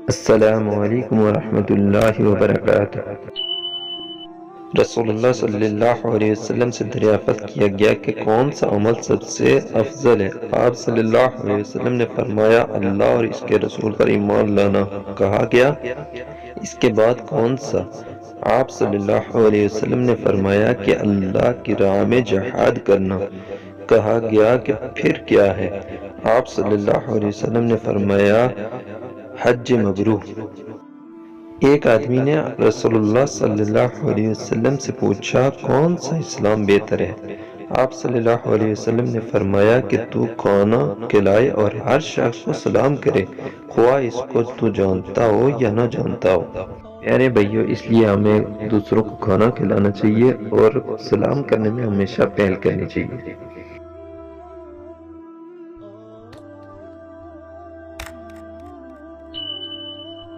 السلام علیکم ورحمۃ اللہ وبرکاتہ۔ رسول اللہ صلی اللہ علیہ وسلم سے دریافت کیا گیا کہ کون سا عمل سب سے افضل ہے؟ آپ صلی اللہ علیہ وسلم نے فرمایا اللہ اور اس کے رسول پر ایمان لانا۔ کہا گیا اس کے بعد کون سا؟ آپ صلی اللہ علیہ وسلم نے فرمایا کہ اللہ کی راہ میں جہاد کرنا۔ کہا گیا کہ پھر کیا ہے؟ آپ صلی اللہ علیہ وسلم نے فرمایا حج مبرور۔ ایک آدمی نے رسول اللہ صلی اللہ علیہ وسلم سے پوچھا کون سا اسلام بہتر ہے؟ آپ صلی اللہ علیہ وسلم نے فرمایا کہ تو کھانا کھلائے اور ہر شخص کو سلام کرے، خواہ اس کو تو جانتا ہو یا نہ جانتا ہو۔ پیارے بھائیو، اس لیے ہمیں دوسروں کو کھانا کھلانا چاہیے اور سلام کرنے میں ہمیشہ پہل کرنی چاہیے۔